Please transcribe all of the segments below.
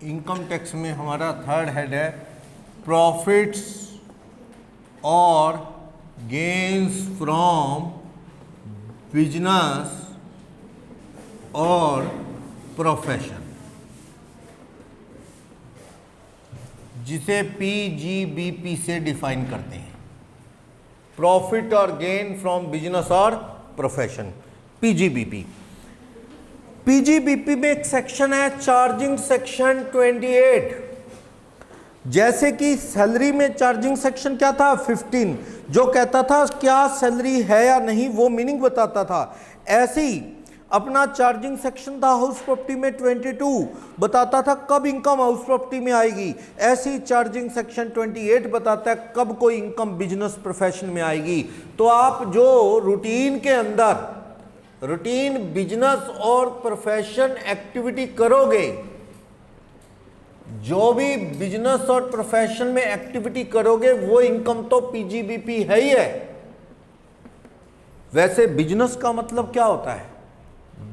Income tax में हमारा third head है प्रॉफिट्स और गेन्स फ्रॉम बिजनेस और प्रोफेशन, जिसे पीजीबीपी से डिफाइन करते हैं। प्रॉफिट और गेन फ्रॉम बिजनेस और प्रोफेशन, पीजीबीपी। पीजीबीपी में एक सेक्शन है चार्जिंग सेक्शन 28। जैसे कि सैलरी में चार्जिंग सेक्शन क्या था 15, जो कहता था क्या सैलरी है या नहीं वो मीनिंग बताता था। ऐसे ही अपना चार्जिंग सेक्शन था हाउस प्रॉपर्टी में 22, बताता था कब इनकम हाउस प्रॉपर्टी में आएगी। ऐसी चार्जिंग सेक्शन 28 बताता है कब कोई इनकम बिजनेस प्रोफेशन में आएगी। तो आप जो रूटीन के अंदर रूटीन बिजनेस और प्रोफेशन एक्टिविटी करोगे, जो भी बिजनेस और प्रोफेशन में एक्टिविटी करोगे वो इनकम तो पीजीबीपी है ही है। वैसे बिजनेस का मतलब क्या होता है?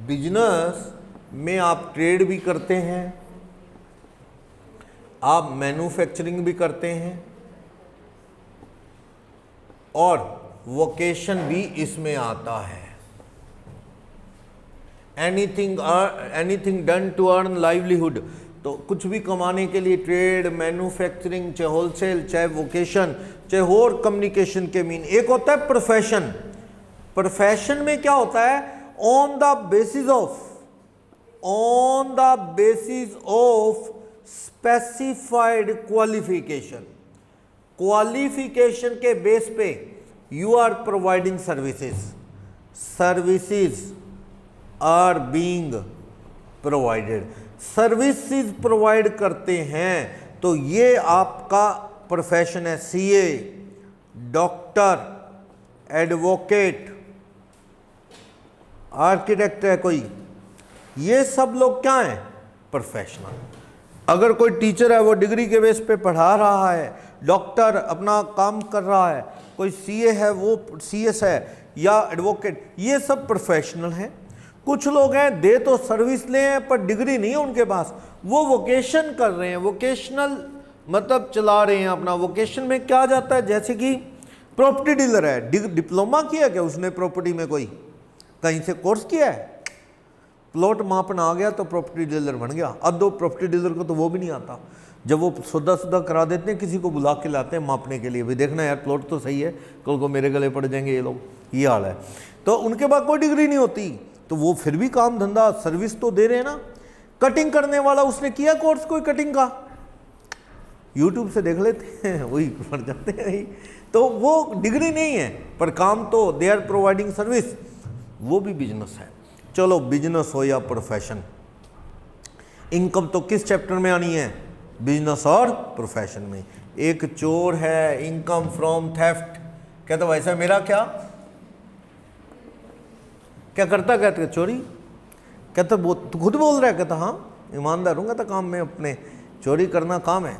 बिजनेस में आप ट्रेड भी करते हैं, आप मैन्युफैक्चरिंग भी करते हैं और वोकेशन भी इसमें आता है। Anything done to earn livelihood, तो कुछ भी कमाने के लिए ट्रेड, मैन्युफैक्चरिंग, चाहे होलसेल, चाहे वोकेशन, चाहे और कम्युनिकेशन के मीन। एक होता है प्रोफेशन। प्रोफेशन में क्या होता है? On the basis of specified qualification, qualification के बेस पे you are providing services or being provided, services provide करते हैं। तो ये आपका प्रोफेशन है। सीए, डॉक्टर, एडवोकेट, आर्किटेक्ट है कोई, ये सब लोग क्या हैं? प्रोफेशनल। अगर कोई टीचर है वो डिग्री के बेस पे पढ़ा रहा है, डॉक्टर अपना काम कर रहा है, कोई सीए है वो सीएस है या एडवोकेट, ये सब प्रोफेशनल हैं। कुछ लोग हैं दे तो सर्विस ले हैं पर डिग्री नहीं है उनके पास, वो वोकेशन कर रहे हैं, वोकेशनल मतलब चला रहे हैं अपना। वोकेशन में क्या जाता है? जैसे कि प्रॉपर्टी डीलर है, डिप्लोमा किया क्या उसने प्रॉपर्टी में, कोई कहीं से कोर्स किया है, प्लॉट मापना आ गया तो प्रॉपर्टी डीलर बन गया। अब दो प्रॉपर्टी डीलर को तो वो भी नहीं आता, जब वो सौदा करा देते हैं किसी को बुला के लाते हैं मापने के लिए, भाई देखना यार प्लॉट तो सही है, कल को मेरे गले पड़ जाएंगे ये लोग, ये हाल है। तो उनके पास कोई डिग्री नहीं होती, तो वो फिर भी काम धंधा सर्विस तो दे रहे हैं ना। कटिंग करने वाला, उसने किया कोर्स कोई कटिंग का, यूट्यूब से देख लेते हैं वही पढ़ जाते हैं, तो वो डिग्री नहीं है पर काम तो दे आर प्रोवाइडिंग सर्विस, वो भी बिजनेस है। चलो बिजनेस हो या प्रोफेशन, इनकम तो किस चैप्टर में आनी है? बिजनेस और प्रोफेशन में। एक चोर है, इनकम फ्रॉम थेफ्ट, कहता वैसा मेरा क्या करता, कहते चोरी, कहता वो तू खुद बोल रहा है, कहता हाँ ईमानदार हूँ, कहता काम में अपने चोरी करना काम है,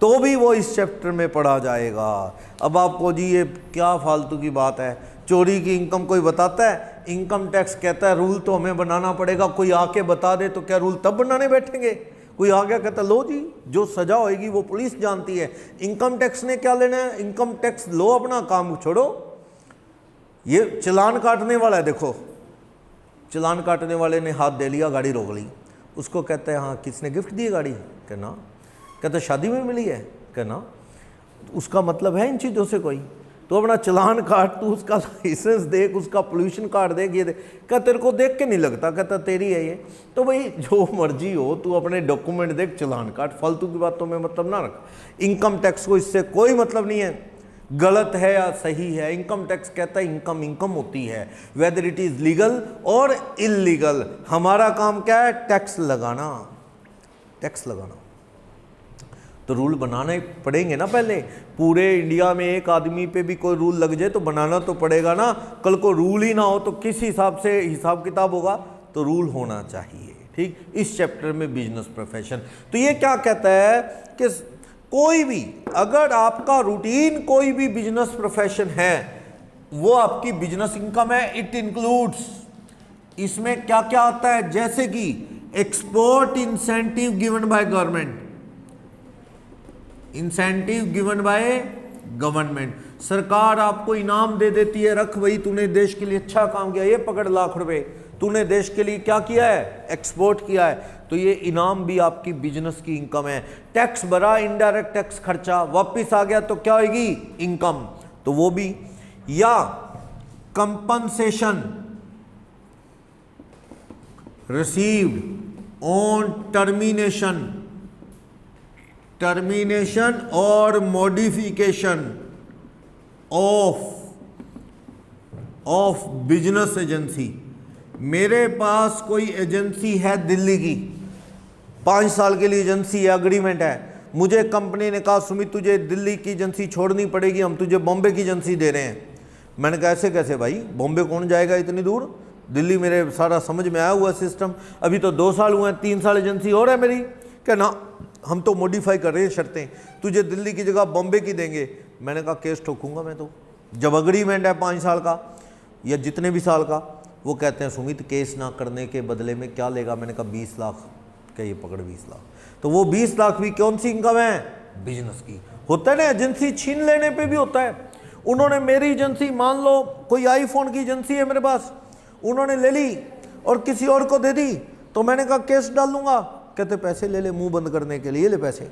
तो भी वो इस चैप्टर में पढ़ा जाएगा। अब आपको जी ये क्या फालतू की बात है, चोरी की इनकम कोई बताता है? इनकम टैक्स कहता है रूल तो हमें बनाना पड़ेगा, कोई आके बता दे तो क्या रूल तब बनाने बैठेंगे? कोई आ गया कहता लो जी जो सजा होएगी वो पुलिस जानती है, इनकम टैक्स ने क्या लेना है? इनकम टैक्स लो, अपना काम छोड़ो। ये चालान काटने वाला है, देखो चालान काटने वाले ने हाथ दे लिया, गाड़ी रोक ली, उसको कहते हैं हाँ किसने गिफ्ट दी गाड़ी? कहना, कहते शादी में मिली है, कहना उसका मतलब है इन चीज़ों से कोई? तो अपना चालान काट, तू उसका लाइसेंस देख, उसका पोल्यूशन कार्ड देख, ये देख, क्या तेरे को देख के नहीं लगता? कहता तेरी है ये। तो भाई जो मर्जी हो, तू अपने डॉक्यूमेंट देख, चालान काट, फालतू की बातों में मतलब ना रख। इनकम टैक्स को इससे कोई मतलब नहीं है गलत है या सही है। इनकम टैक्स कहता है इनकम इनकम होती है, वेदर इट इज लीगल और इलीगल। हमारा काम क्या है? टैक्स लगाना, टैक्स लगाना। तो रूल बनाने पड़ेंगे ना, पहले पूरे इंडिया में एक आदमी पे भी कोई रूल लग जाए तो बनाना तो पड़ेगा ना। कल को रूल ही ना हो तो किस हिसाब से हिसाब किताब होगा? तो रूल होना चाहिए। ठीक, इस चैप्टर में बिजनेस प्रोफेशन। तो ये क्या कहता है कि कोई भी, अगर आपका रूटीन कोई भी बिजनेस प्रोफेशन है, वो आपकी बिजनेस इनकम है। इट इंक्लूड्स, इसमें क्या क्या आता है? जैसे कि export incentive given by government, incentive given by government, सरकार आपको इनाम दे देती है, रख भाई तूने देश के लिए अच्छा काम किया, ये पकड़ लाख रुपए, तूने देश के लिए क्या किया है, एक्सपोर्ट किया है, तो ये इनाम भी आपकी बिजनेस की इनकम है। टैक्स भरा, इनडायरेक्ट टैक्स खर्चा वापस आ गया तो क्या होगी, इनकम, तो वो भी। या कंपनसेशन रिसीव्ड ऑन टर्मिनेशन और मॉडिफिकेशन ऑफ बिजनेस एजेंसी। मेरे पास कोई एजेंसी है दिल्ली की, 5 साल के लिए एजेंसी है, एग्रीमेंट है, मुझे कंपनी ने कहा सुमित तुझे दिल्ली की एजेंसी छोड़नी पड़ेगी, हम तुझे बॉम्बे की एजेंसी दे रहे हैं। मैंने कहा ऐसे कैसे भाई, बॉम्बे कौन जाएगा इतनी दूर, दिल्ली मेरे सारा समझ में आया हुआ सिस्टम, अभी तो 2 साल हुए हैं, 3 साल एजेंसी और है मेरी, क्या ना हम तो मॉडिफाई कर रहे हैं शर्तें, तुझे दिल्ली की जगह बॉम्बे की देंगे। मैंने कहा केस ठोकूंगा मैं तो, जब एग्रीमेंट है 5 साल का या जितने भी साल का। वो कहते हैं सुमित केस ना करने के बदले में क्या लेगा, मैंने कहा 20 लाख, क्या ये पकड़ 20 लाख, तो वो 20 लाख भी कौन सी इनकम है, बिजनेस की। होता है ना, एजेंसी छीन लेने पे भी होता है। उन्होंने मेरी एजेंसी, मान लो कोई आईफोन की एजेंसी है मेरे पास, उन्होंने ले ली और किसी और को दे दी, तो मैंने कहा केस डाल लूंगा, कहते पैसे ले ले मुंह बंद करने के लिए, ले पैसे,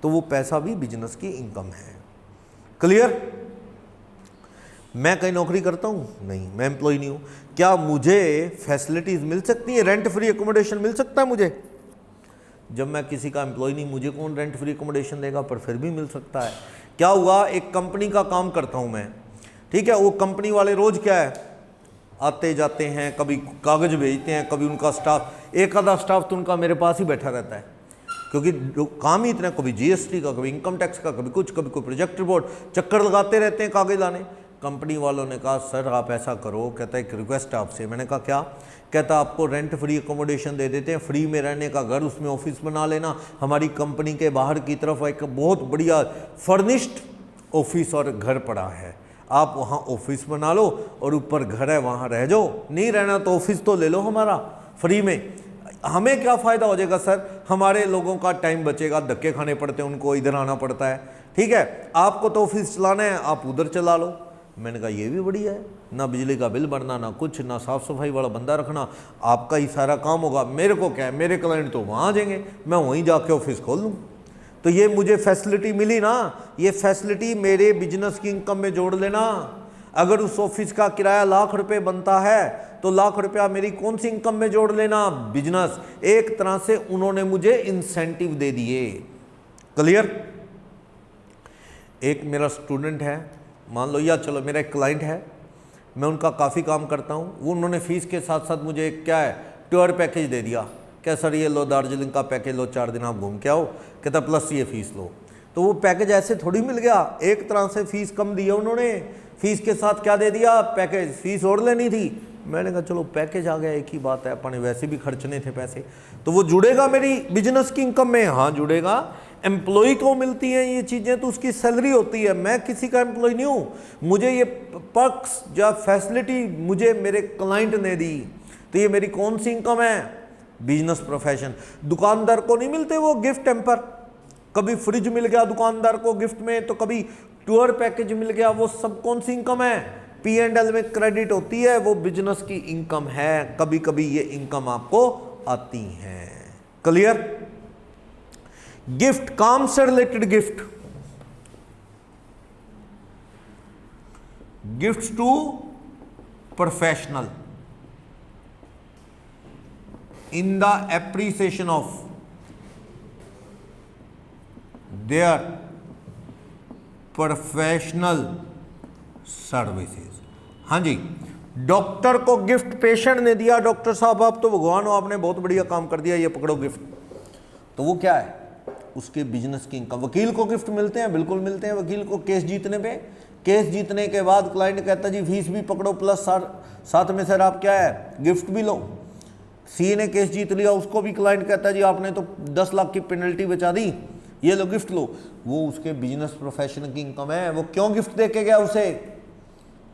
तो वो पैसा भी बिजनेस की इनकम है। क्लियर। मैं कहीं नौकरी करता हूँ नहीं, मैं एम्प्लॉय नहीं हूँ, क्या मुझे फैसिलिटीज मिल सकती है, रेंट फ्री एकोमोडेशन मिल सकता है मुझे? जब मैं किसी का एम्प्लॉय नहीं, मुझे कौन रेंट फ्री एकोमोडेशन देगा, पर फिर भी मिल सकता है। क्या हुआ, एक कंपनी का काम करता हूँ मैं, ठीक है, वो कंपनी वाले रोज क्या है, आते जाते हैं, कभी कागज भेजते हैं, कभी उनका स्टाफ, एक आधा स्टाफ तो उनका मेरे पास ही बैठा रहता है, क्योंकि काम ही इतना, कभी जीएसटी का, कभी इनकम टैक्स का, कभी कुछ, कभी कोई प्रोजेक्ट रिपोर्ट, चक्कर लगाते रहते हैं कागज लाने। कंपनी वालों ने कहा सर आप ऐसा करो, कहता है एक रिक्वेस्ट आपसे। मैंने कहा क्या? कहता आपको रेंट फ्री एकोमोडेशन दे देते हैं, फ्री में रहने का घर, उसमें ऑफिस बना लेना, हमारी कंपनी के बाहर की तरफ एक बहुत बढ़िया फर्निश्ड ऑफिस और घर पड़ा है, आप वहाँ ऑफिस बना लो और ऊपर घर है वहाँ रह जाओ, नहीं रहना तो ऑफिस तो ले लो हमारा फ्री में। हमें क्या फ़ायदा हो जाएगा सर, हमारे लोगों का टाइम बचेगा, धक्के खाने पड़ते हैं उनको, इधर आना पड़ता है, ठीक है, आपको तो ऑफिस चलाना है, आप उधर चला लो। मैंने कहा ये भी बढ़िया है, ना बिजली का बिल भरना, ना कुछ, ना साफ़ सफाई वाला बंदा रखना, आपका ही सारा काम होगा। मेरे को क्या है, मेरे क्लाइंट तो वहाँ आ जाएंगे, मैं वहीं जाके ऑफिस खोल लूँ। तो ये मुझे फैसिलिटी मिली ना, ये फैसिलिटी मेरे बिजनेस की इनकम में जोड़ लेना। अगर उस ऑफिस का किराया लाख रुपए बनता है तो लाख रुपया मेरी कौन सी इनकम में जोड़ लेना, बिजनेस। एक तरह से उन्होंने मुझे इंसेंटिव दे दिए। क्लियर। एक मेरा स्टूडेंट है, मान लो, या चलो मेरा एक क्लाइंट है, मैं उनका काफ़ी काम करता हूँ, वो उन्होंने फीस के साथ साथ मुझे क्या है, टूर पैकेज दे दिया। क्या सर ये लो दार्जिलिंग का पैकेज लो, 4 दिन आप घूम के आओ, कहता प्लस ये फीस लो। तो वो पैकेज ऐसे थोड़ी मिल गया, एक तरह से फीस कम दी है उन्होंने, फीस के साथ क्या दे दिया, पैकेज, फीस और लेनी थी। मैंने कहा चलो पैकेज आ गया, एक ही बात है, अपने वैसे भी खर्चने थे पैसे, तो वो जुड़ेगा मेरी बिजनेस की इनकम में। हाँ जुड़ेगा। एम्प्लॉय को मिलती हैं ये चीज़ें तो उसकी सैलरी होती है, मैं किसी का एम्प्लॉय नहीं हूँ, मुझे ये पर्क्स या फैसिलिटी मुझे मेरे क्लाइंट ने दी, तो ये मेरी कौन सी इनकम है, बिजनेस प्रोफेशन। दुकानदार को नहीं मिलते वो गिफ्ट टेम्पर, कभी फ्रिज मिल गया दुकानदार को गिफ्ट में, तो कभी टूर पैकेज मिल गया, वो सब कौन सी इनकम है, P&L में क्रेडिट होती है, वो बिजनेस की इनकम है। कभी कभी ये इनकम आपको आती है। क्लियर। गिफ्ट, काम से related gift, gifts to professional in the appreciation of their professional services। हाँ जी, डॉक्टर को गिफ्ट पेशेंट ने दिया, डॉक्टर साहब आप तो भगवान हो, आपने बहुत बढ़िया काम कर दिया, ये पकड़ो गिफ्ट, तो वो क्या है, उसके बिजनेस की इनकम। वकील को गिफ्ट मिलते हैं, बिल्कुल मिलते हैं वकील को, केस जीतने पे, केस जीतने के बाद क्लाइंट कहता जी फीस भी पकड़ो प्लस साथ में सर आप क्या है गिफ्ट भी लो। सी ने केस जीत लिया, उसको भी क्लाइंट कहता है जी आपने तो 10 लाख की पेनल्टी बचा दी, ये लो गिफ्ट लो। वो उसके बिजनेस प्रोफेशन की इनकम है। वो क्यों गिफ्ट दे के गया उसे,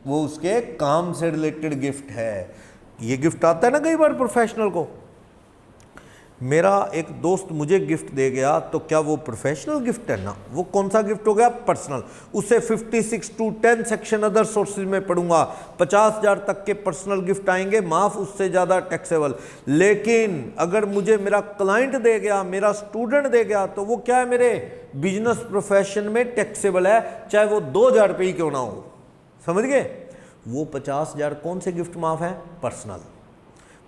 वो उसके काम से रिलेटेड गिफ्ट है। ये गिफ्ट आता है ना कई बार प्रोफेशनल को। मेरा एक दोस्त मुझे गिफ्ट दे गया तो क्या वो प्रोफेशनल गिफ्ट है? ना, वो कौन सा गिफ्ट हो गया? पर्सनल। उसे 56 to 10 सेक्शन अदर सोर्सेज में पढ़ूंगा, 50,000 तक के पर्सनल गिफ्ट आएंगे, माफ, उससे ज़्यादा टैक्सेबल। लेकिन अगर मुझे मेरा क्लाइंट दे गया, मेरा स्टूडेंट दे गया, तो वो क्या है? मेरे बिजनेस प्रोफेशन में टैक्सेबल है, चाहे वो 2,000 रुपये ही क्यों ना हो। समझ गए? वो 50,000 कौन से गिफ्ट माफ है? पर्सनल।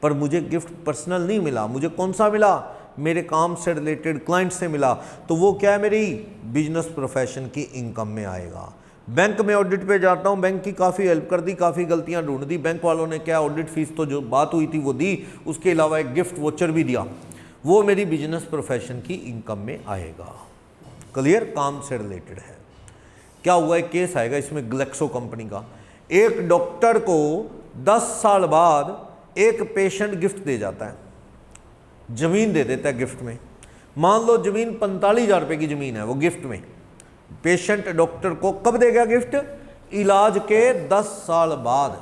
पर मुझे गिफ्ट पर्सनल नहीं मिला, मुझे कौन सा मिला? मेरे काम से रिलेटेड क्लाइंट से मिला, तो वो क्या है? मेरी बिजनेस प्रोफेशन की इनकम में आएगा। बैंक में ऑडिट पे जाता हूँ, बैंक की काफ़ी हेल्प कर दी, काफ़ी गलतियाँ ढूंढ दी, बैंक वालों ने क्या, ऑडिट फीस तो जो बात हुई थी वो दी, उसके अलावा एक गिफ्ट वोचर भी दिया, वो मेरी बिजनेस प्रोफेशन की इनकम में आएगा। क्लियर? काम से रिलेटेड है। क्या हुआ? एक केस आएगा इसमें ग्लेक्सो कंपनी का। एक डॉक्टर को 10 साल बाद एक पेशेंट गिफ्ट दे जाता है, जमीन दे देता है गिफ्ट में। मान लो जमीन 45,000 रुपये की जमीन है, वो गिफ्ट में पेशेंट डॉक्टर को कब देगा गिफ्ट? इलाज के 10 साल बाद।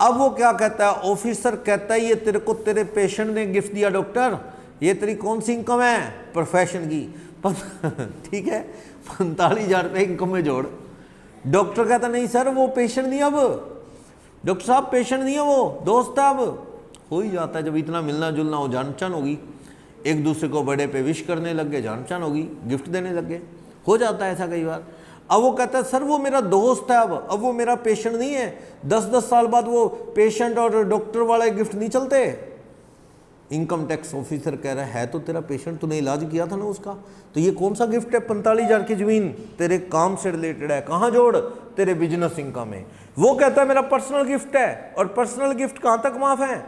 अब वो क्या कहता है? ऑफिसर कहता है ये तेरे को तेरे पेशेंट ने गिफ्ट दिया डॉक्टर, ये तेरी कौन सी इनकम है? प्रोफेशन की। ठीक है, 45,000 रुपये इनकम में जोड़। डॉक्टर कहता नहीं सर वो पेशेंट नहीं, अब डॉक्टर साहब पेशेंट नहीं है, वो दोस्त है। अब हो ही जाता है, जब इतना मिलना जुलना हो, जान पहचान होगी, एक दूसरे को बर्थडे पे विश करने लग गए, जान पहचान होगी, गिफ्ट देने लग गए, हो जाता है ऐसा कई बार। अब वो कहता है सर वो मेरा दोस्त है, अब वो मेरा पेशेंट नहीं है। 10-10 साल बाद वो पेशेंट और डॉक्टर वाले गिफ्ट नहीं चलते। इनकम टैक्स ऑफिसर कह रहा है तो तेरा पेशेंट, तूने इलाज किया था ना उसका, तो ये कौन सा गिफ्ट है? 45,000 की जमीन तेरे काम से रिलेटेड है, कहाँ जोड़? तेरे बिजनेस इनकम में। वो कहता है मेरा पर्सनल गिफ्ट है, और पर्सनल गिफ्ट कहाँ तक माफ है?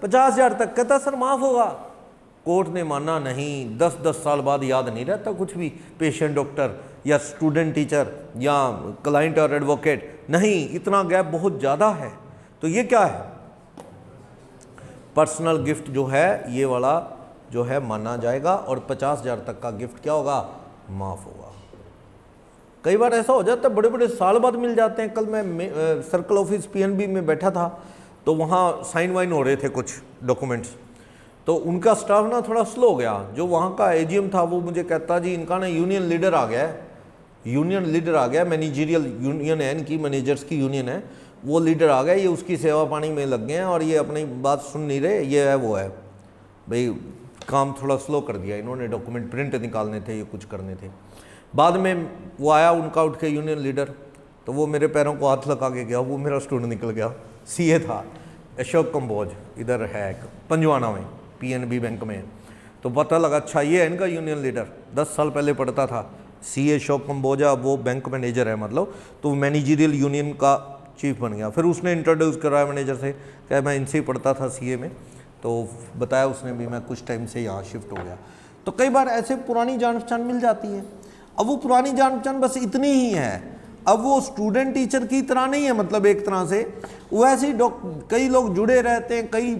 50,000 तक। कहता सर माफ होगा। कोर्ट ने माना नहीं, 10-10 साल बाद याद नहीं रहता कुछ भी, पेशेंट डॉक्टर या स्टूडेंट टीचर या क्लाइंट और एडवोकेट, नहीं, इतना गैप बहुत ज़्यादा है। तो ये क्या है? पर्सनल गिफ्ट जो है ये वाला जो है माना जाएगा, और 50,000 तक का गिफ्ट क्या होगा? माफ होगा। कई बार ऐसा हो जाता है बड़े बड़े साल बाद मिल जाते हैं। कल मैं सर्कल ऑफिस PNB में बैठा था, तो वहाँ साइन वाइन हो रहे थे कुछ डॉक्यूमेंट्स, तो उनका स्टाफ ना थोड़ा स्लो हो गया। जो वहाँ का AGM था वो मुझे कहता जी इनका ना यूनियन लीडर आ गया है, यूनियन लीडर आ गया, मैनेजरियल यूनियन है इनकी, मैनेजर्स की यूनियन है, वो लीडर आ गया, ये उसकी सेवा पानी में लग गए हैं और ये अपनी बात सुन नहीं रहे, ये है वो है। भाई काम थोड़ा स्लो कर दिया इन्होंने, डॉक्यूमेंट प्रिंट निकालने थे, ये कुछ करने थे। बाद में वो आया उनका उठ के यूनियन लीडर, तो वो मेरे पैरों को हाथ लगा के गया, वो मेरा स्टूडेंट निकल गया, CA था, अशोक कंबोज, इधर है पंजवाना में PNB बैंक में। तो पता लगा अच्छा ये है इनका यूनियन लीडर, 10 साल पहले पढ़ता था, CA अशोक कंबोजा, वो बैंक मैनेजर है मतलब, तो मैनेजरियल यूनियन का चीफ बन गया। फिर उसने इंट्रोड्यूस कराया मैनेजर से, कहा मैं इनसे ही पढ़ता था CA में, तो बताया उसने भी मैं कुछ टाइम से यहाँ शिफ्ट हो गया। तो कई बार ऐसे पुरानी जान पहचान मिल जाती है। अब वो पुरानी जान पहचान बस इतनी ही है, अब वो स्टूडेंट टीचर की तरह नहीं है, मतलब एक तरह से वैसे ही कई लोग जुड़े रहते हैं, कई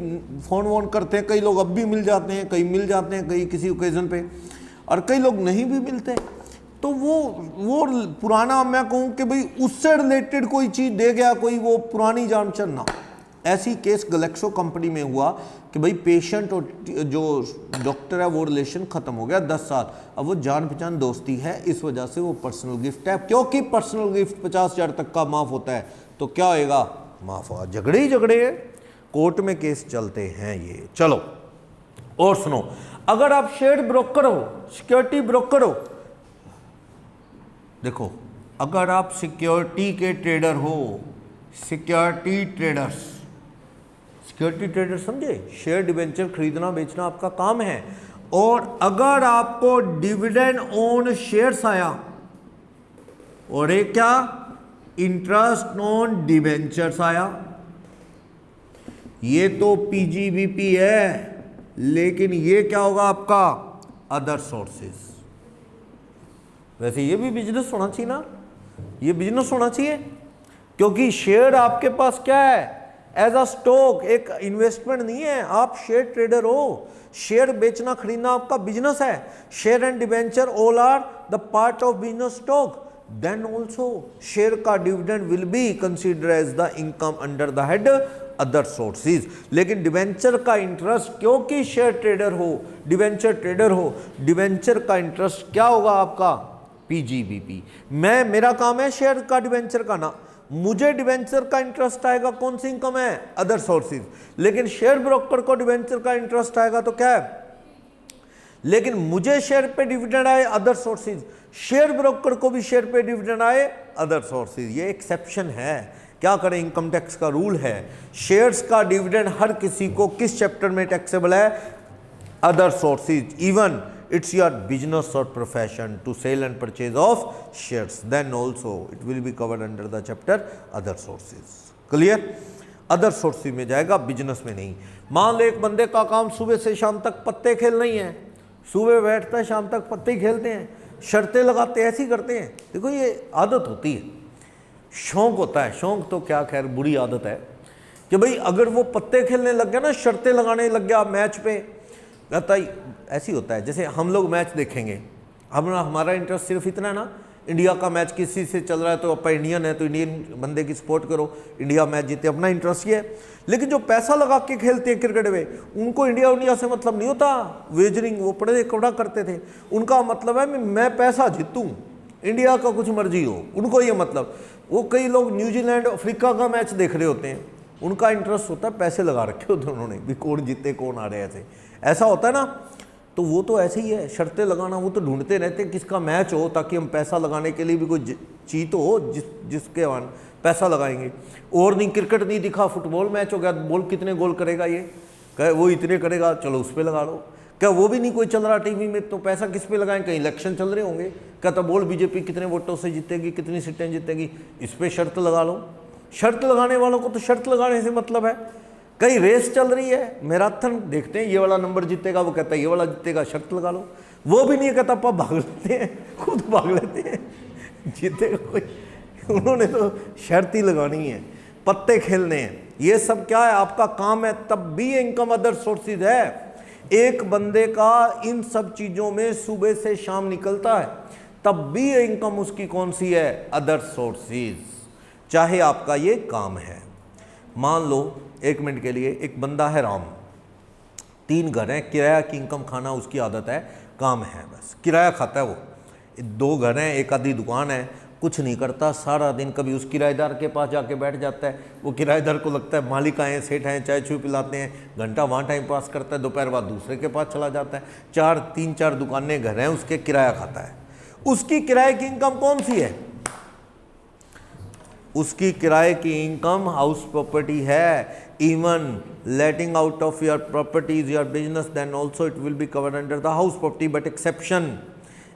फ़ोन वोन करते हैं, कई लोग अब भी मिल जाते हैं, कई मिल जाते हैं कई किसी ओकेज़न पे, और कई लोग नहीं भी मिलते। तो वो पुराना मैं कहूँ कि भाई उससे रिलेटेड कोई चीज़ दे गया कोई, वो पुरानी जान पहचान ना। ऐसी केस ग्लेक्सो कंपनी में हुआ कि भाई पेशेंट और जो डॉक्टर है वो रिलेशन ख़त्म हो गया 10 साल, अब वो जान पहचान दोस्ती है, इस वजह से वो पर्सनल गिफ्ट है। क्योंकि पर्सनल गिफ्ट 50,000 तक का माफ़ होता है, तो क्या होएगा? माफ़ होगा। झगड़े ही झगड़े है, कोर्ट में केस चलते हैं ये। चलो और सुनो, अगर आप शेयर ब्रोकर हो, सिक्योरिटी ब्रोकर हो, देखो अगर आप सिक्योरिटी के ट्रेडर हो, सिक्योरिटी ट्रेडर्स, सिक्योरिटी ट्रेडर समझे, शेयर डिबेंचर खरीदना बेचना आपका काम है, और अगर आपको डिविडेंड ऑन शेयर्स आया, और एक क्या इंटरेस्ट ऑन डिबेंचर्स आया, ये तो PGBP है, लेकिन ये क्या होगा आपका? Other sources. वैसे ये भी बिजनेस होना चाहिए ना, ये बिजनेस होना चाहिए, क्योंकि शेयर आपके पास क्या है? एज अ स्टॉक, एक इन्वेस्टमेंट नहीं है, आप शेयर ट्रेडर हो, शेयर बेचना खरीदना आपका बिजनेस है। Share and debenture all are the part of business stock, then also share का dividend will be consider as the income under the head other sources. लेकिन डिवेंचर का इंटरेस्ट, क्योंकि share trader हो, debenture trader हो, debenture का interest क्या होगा आपका, पीजीबीपी। मेरा काम है शेयर का डिवेंचर का ना, मुझे डिवेंचर का इंटरेस्ट आएगा, कौन सी इनकम है, अदर सोर्सेज। लेकिन शेयर ब्रोकर को डिवेंचर का इंटरेस्ट आएगा तो क्या है, लेकिन मुझे शेयर पे डिविडेंड आए, अदर सोर्सेज। शेयर ब्रोकर को भी शेयर पे डिविडेंड आए, अदर सोर्सेज। ये एक्सेप्शन है, क्या करें, इनकम टैक्स का रूल है। शेयर्स का डिविडेंड हर किसी को किस चैप्टर में टैक्सेबल है, other sources. Even it's your business or profession to sell and purchase of shares, then also it will be covered under the chapter other sources। clear? Other sources में जाएगा, business में नहीं। मान लो एक बंदे का काम सुबह से शाम तक पत्ते खेलना ही है, सुबह बैठता है शाम तक पत्ते ही खेलते हैं, शर्तें लगाते हैं, ऐसी करते हैं। देखो ये आदत होती है, शौक होता है, शौक तो क्या खैर बुरी आदत है कि भाई अगर वो पत्ते खेलने लग गया ना, शर्तें लगाने लग गया मैच पे, कहता ही ऐसी होता है। जैसे हम लोग मैच देखेंगे, हमारा इंटरेस्ट सिर्फ इतना है ना, इंडिया का मैच किसी से चल रहा है तो आप इंडियन है तो इंडियन बंदे की सपोर्ट करो, इंडिया मैच जीते, अपना इंटरेस्ट ये है। लेकिन जो पैसा लगा के खेलते हैं क्रिकेट में, उनको इंडिया से मतलब नहीं होता, वेजरिंग वो पड़ा करते थे। उनका मतलब है मैं पैसा जीतूँ, इंडिया का कुछ मर्जी हो, उनको ये मतलब। वो कई लोग न्यूजीलैंड अफ्रीका का मैच देख रहे होते हैं, उनका इंटरेस्ट होता है, पैसे लगा रखे होते हैं उन्होंने भी, कौन जीते कौन आ रहे हैं, ऐसा होता है ना। तो वो तो ऐसे ही है, शर्तें लगाना, वो तो ढूंढते रहते हैं किसका मैच हो ताकि हम पैसा लगाने के लिए भी कोई चीज तो हो जिसके पैसा लगाएंगे। और नहीं, क्रिकेट नहीं दिखा, फुटबॉल मैच हो गया, बॉल कितने गोल करेगा ये, कहे वो इतने करेगा, चलो उस पर लगा लो। क्या वो भी नहीं कोई चल रहा टीवी में, तो पैसा किस पे लगाएं, कहीं इलेक्शन चल रहे होंगे, कहता बोल बीजेपी कितने वोटों से जीतेगी, कितनी सीटें जीतेगी, इस पर शर्त लगा लो। शर्त लगाने वालों को तो शर्त लगाने से मतलब है। कहीं रेस चल रही है, मैराथन देखते हैं, ये वाला नंबर जीतेगा, वो कहता है ये वाला जीतेगा, शर्त लगा लो। वो भी नहीं कहता आप भाग लेते हैं, खुद भाग लेते हैं, जीतेगा कोई, उन्होंने तो शर्त ही लगानी है, पत्ते खेलने हैं। ये सब क्या है, आपका काम है, तब भी इनकम अदर सोर्सेज है। एक बंदे का इन सब चीजों में सुबह से शाम निकलता है, तब भी इनकम उसकी कौन सी है, अदर सोर्सेज, चाहे आपका ये काम है। मान लो एक मिनट के लिए, एक बंदा है राम, 3 घर हैं, किराया की इनकम खाना उसकी आदत है, काम है, बस किराया खाता है वो। 2 घर हैं, एक आधी दुकान है, कुछ नहीं करता, सारा दिन कभी उस किराएदार के पास जाके बैठ जाता है, वो किराएदार को लगता है मालिक आए, सेठ आए, चाय छू पिलाते हैं, घंटा वहाँ टाइम पास करता है, दोपहर बाद दूसरे के पास चला जाता है। 3-4 दुकानें, घर हैं उसके, किराया खाता है। उसकी किराए की इनकम कौन सी है, उसकी किराए की इनकम हाउस प्रॉपर्टी है। Even letting out of your properties, your business, then also it will be covered under the house property. But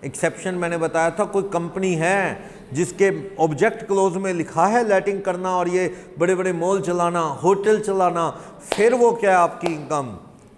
exception मैंने बताया था, कोई कंपनी है जिसके ऑब्जेक्ट क्लोज में लिखा है लेटिंग करना और ये बड़े बड़े मॉल चलाना, होटल चलाना, फिर वो क्या है आपकी इनकम,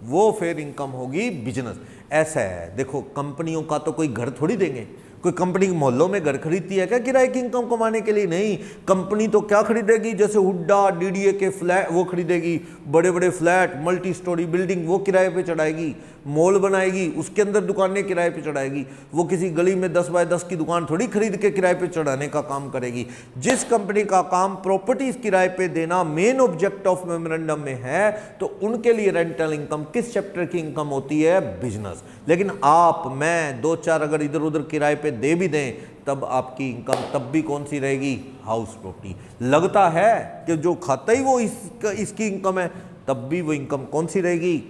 वो फिर इनकम होगी बिजनेस। ऐसा है, देखो कंपनियों का तो कोई घर थोड़ी देंगे, कोई कंपनी मोहल्लों में घर खरीदती है क्या किराए की इनकम कमाने के लिए, नहीं। कंपनी तो क्या खरीदेगी, जैसे हुड्डा डीडीए के फ्लैट वो खरीदेगी, बड़े बड़े फ्लैट, मल्टी स्टोरी बिल्डिंग वो किराए पे चढ़ाएगी, मॉल बनाएगी, उसके अंदर दुकानें किराए पे चढ़ाएगी। वो किसी गली में 10 बाय 10 की दुकान थोड़ी खरीद के किराए पे चढ़ाने का काम करेगी। जिस कंपनी का काम प्रॉपर्टीज किराए पे देना मेन ऑब्जेक्ट ऑफ मेमोरेंडम में है, तो उनके लिए रेंटल इनकम किस चैप्टर की इनकम होती है, बिजनेस। लेकिन आप, मैं 2-4 अगर इधर उधर किराए पे दे भी दें, तब आपकी इनकम तब भी कौन सी रहेगी, हाउस प्रॉपर्टी। लगता है कि जो खाता ही वो इसकी इनकम है, तब भी वो इनकम कौन सी रहेगी,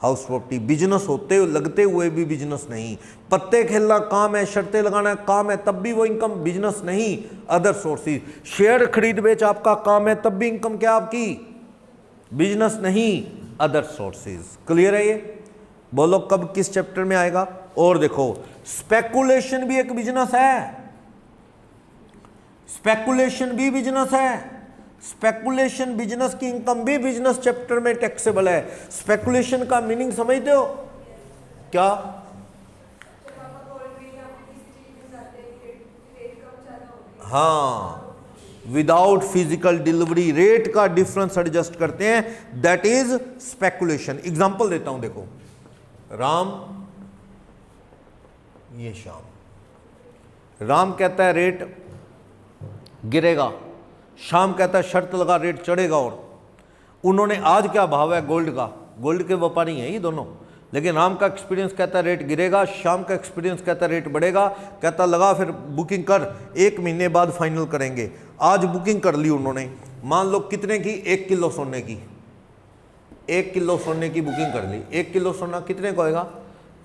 हाउस प्रॉपर्टी। बिजनेस होते लगते हुए भी बिजनेस नहीं। पत्ते खेलना काम है, शर्तें लगाना काम है, तब भी वो इनकम बिजनेस नहीं, अदर सोर्सेज। शेयर खरीद बेच आपका काम है, तब भी इनकम क्या आपकी, बिजनेस नहीं, अदर सोर्सेज। क्लियर है ये, बोलो कब किस चैप्टर में आएगा। और देखो स्पेकुलेशन भी एक बिजनेस है, स्पेकुलेशन भी बिजनेस है। स्पेकुलेशन बिजनेस की इनकम भी बिजनेस चैप्टर में टैक्सेबल है। स्पेकुलेशन का मीनिंग समझते हो क्या, हाँ, विदाउट फिजिकल डिलीवरी रेट का डिफरेंस एडजस्ट करते हैं, दैट इज स्पेकुलेशन। एग्जांपल देता हूं, देखो राम, ये शाम, राम कहता है रेट गिरेगा, शाम कहता है शर्त लगा रेट चढ़ेगा। और उन्होंने आज क्या भाव है गोल्ड का, गोल्ड के व्यापारी हैं ये दोनों, लेकिन राम का एक्सपीरियंस कहता है रेट गिरेगा, श्याम का एक्सपीरियंस कहता है रेट बढ़ेगा, कहता लगा फिर बुकिंग कर, 1 महीने बाद फाइनल करेंगे। आज बुकिंग कर ली उन्होंने, मान लो कितने की, 1 किलो सोने की, 1 किलो सोने की बुकिंग कर ली। 1 किलो सोना कितने का होएगा,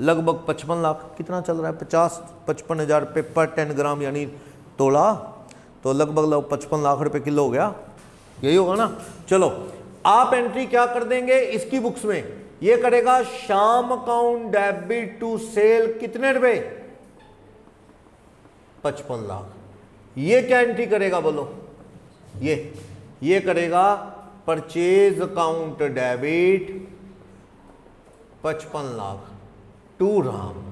लगभग 55 लाख, कितना चल रहा है 50-55 हज़ार रुपये पर 10 ग्राम यानी तोला, तो लगभग 55 लाख रुपए किलो हो गया, यही होगा ना। चलो आप एंट्री क्या कर देंगे इसकी बुक्स में, ये करेगा Shyam account debit to sale कितने रुपए, 55 लाख। ये क्या एंट्री करेगा बोलो, ये करेगा purchase account debit 55 lakh to Ram,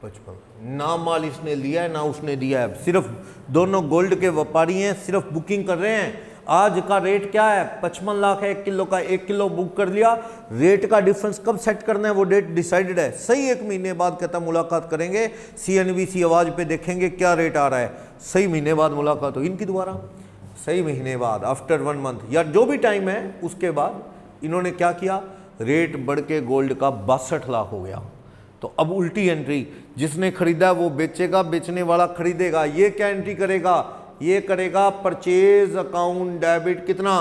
55। ना माल इसने लिया है ना उसने दिया है, सिर्फ दोनों गोल्ड के व्यापारी हैं, सिर्फ बुकिंग कर रहे हैं। आज का रेट क्या है, 55 लाख है 1 किलो का, 1 किलो बुक कर लिया। रेट का डिफरेंस कब सेट करना है वो डेट डिसाइडेड है, सही 1 महीने बाद कहता मुलाकात करेंगे, CNBC आवाज पे देखेंगे क्या रेट आ रहा है, सही महीने बाद मुलाकात हो इनकी दोबारा, सही महीने बाद आफ्टर 1 मंथ या जो भी टाइम है उसके बाद इन्होंने क्या किया, रेट बढ़ के गोल्ड का 62 लाख हो गया। तो अब उल्टी एंट्री, जिसने खरीदा वो बेचेगा, बेचने वाला खरीदेगा। ये क्या एंट्री करेगा, ये करेगा परचेज अकाउंट डेबिट कितना,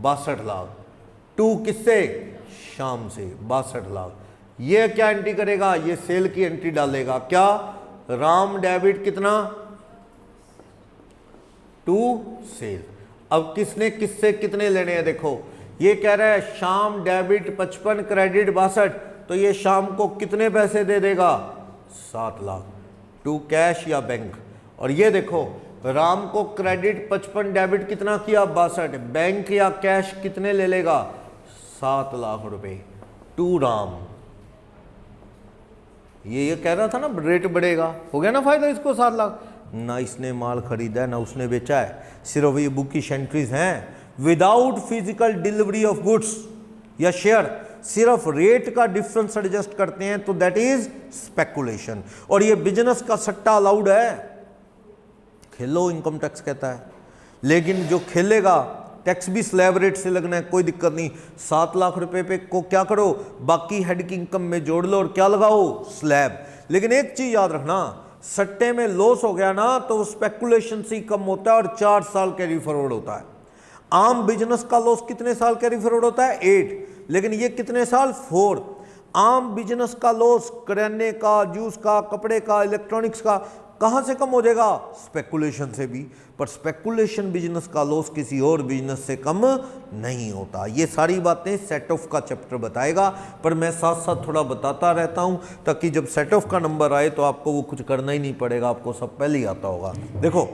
62 लाख टू किससे, शाम से 62 लाख। ये क्या एंट्री करेगा, ये सेल की एंट्री डालेगा, क्या राम डेबिट कितना टू सेल। अब किसने किससे कितने लेने हैं देखो, ये कह रहा है शाम डेबिट 55 क्रेडिट 62, तो ये शाम को कितने पैसे दे देगा, 7 लाख टू कैश या बैंक। और ये देखो राम को क्रेडिट 55 डेबिट कितना किया 62, बैंक या कैश कितने ले लेगा 7 लाख रुपए टू राम। ये कह रहा था ना रेट बढ़ेगा, हो गया ना फायदा इसको 7 लाख। ना इसने माल खरीदा है ना उसने बेचा है, सिर्फ ये बुकिश एंट्रीज हैं without physical delivery of goods या शेयर, सिर्फ रेट का डिफरेंस एडजस्ट करते हैं तो दैट इज स्पेकुलेशन। और ये बिजनेस का सट्टा अलाउड है, खेलो इनकम टैक्स कहता है, लेकिन जो खेलेगा टैक्स भी स्लैब रेट से लगना है, कोई दिक्कत नहीं। 7 लाख रुपए पे को क्या करो, बाकी हेड की इनकम में जोड़ लो और क्या लगाओ, स्लैब। लेकिन एक चीज याद रखना, सट्टे में लॉस हो गया ना तो स्पेकुलेशन से कम होता है और 4 साल कैरी फॉरवर्ड होता है। आम बिजनेस का लॉस कितने साल कैरी फॉरवर्ड होता है, 8, लेकिन ये कितने साल, 4। आम बिजनेस का लॉस किराने का, जूस का, कपड़े का, इलेक्ट्रॉनिक्स का कहां से कम हो जाएगा, स्पेकुलेशन से भी। पर स्पेकुलेशन बिजनेस का लॉस किसी और बिजनेस से कम नहीं होता। ये सारी बातें सेट ऑफ का चैप्टर बताएगा, पर मैं साथ साथ थोड़ा बताता रहता हूं ताकि जब सेट ऑफ का नंबर आए तो आपको वो कुछ करना ही नहीं पड़ेगा, आपको सब पहले ही आता होगा। देखो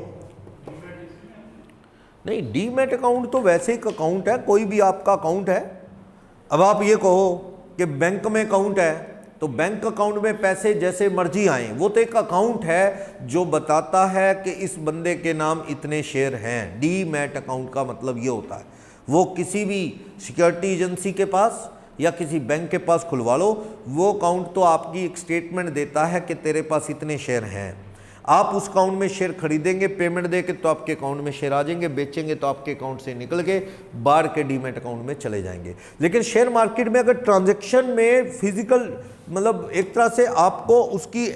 नहीं, डीमैट अकाउंट तो वैसे एक अकाउंट है, कोई भी आपका अकाउंट है। अब आप ये कहो कि बैंक में अकाउंट है तो बैंक अकाउंट में पैसे जैसे मर्जी आए, वो तो एक अकाउंट है जो बताता है कि इस बंदे के नाम इतने शेयर हैं। डीमैट अकाउंट का मतलब ये होता है, वो किसी भी सिक्योरिटी एजेंसी के पास या किसी बैंक के पास खुलवा लो, वो अकाउंट तो आपकी एक स्टेटमेंट देता है कि तेरे पास इतने शेयर हैं। आप उस अकाउंट में शेयर खरीदेंगे पेमेंट देके तो आपके अकाउंट में शेयर आ जाएंगे, बेचेंगे तो आपके अकाउंट से निकल के बाहर के डीमैट अकाउंट में चले जाएंगे। लेकिन शेयर मार्केट में अगर ट्रांजैक्शन में फिजिकल मतलब एक तरह से आपको उसकी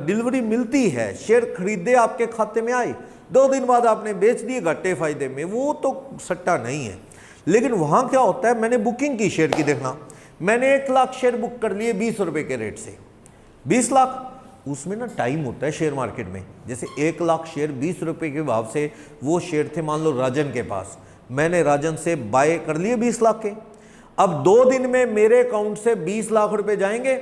डिलीवरी मिलती है, शेयर खरीदे आपके खाते में आए, 2 दिन बाद आपने बेच दिए घाटे फायदे में, वो तो सट्टा नहीं है। लेकिन वहाँ क्या होता है, मैंने बुकिंग की शेयर की, देखना मैंने 1 लाख शेयर बुक कर लिए 20 रुपये के रेट से, 20 लाख। उसमें ना टाइम होता है शेयर मार्केट में, जैसे 1 लाख शेयर 20 रुपये के भाव से वो शेयर थे मान लो राजन के पास, मैंने राजन से बाय कर लिए 20 लाख के। अब 2 दिन में मेरे अकाउंट से 20 लाख रुपए जाएंगे,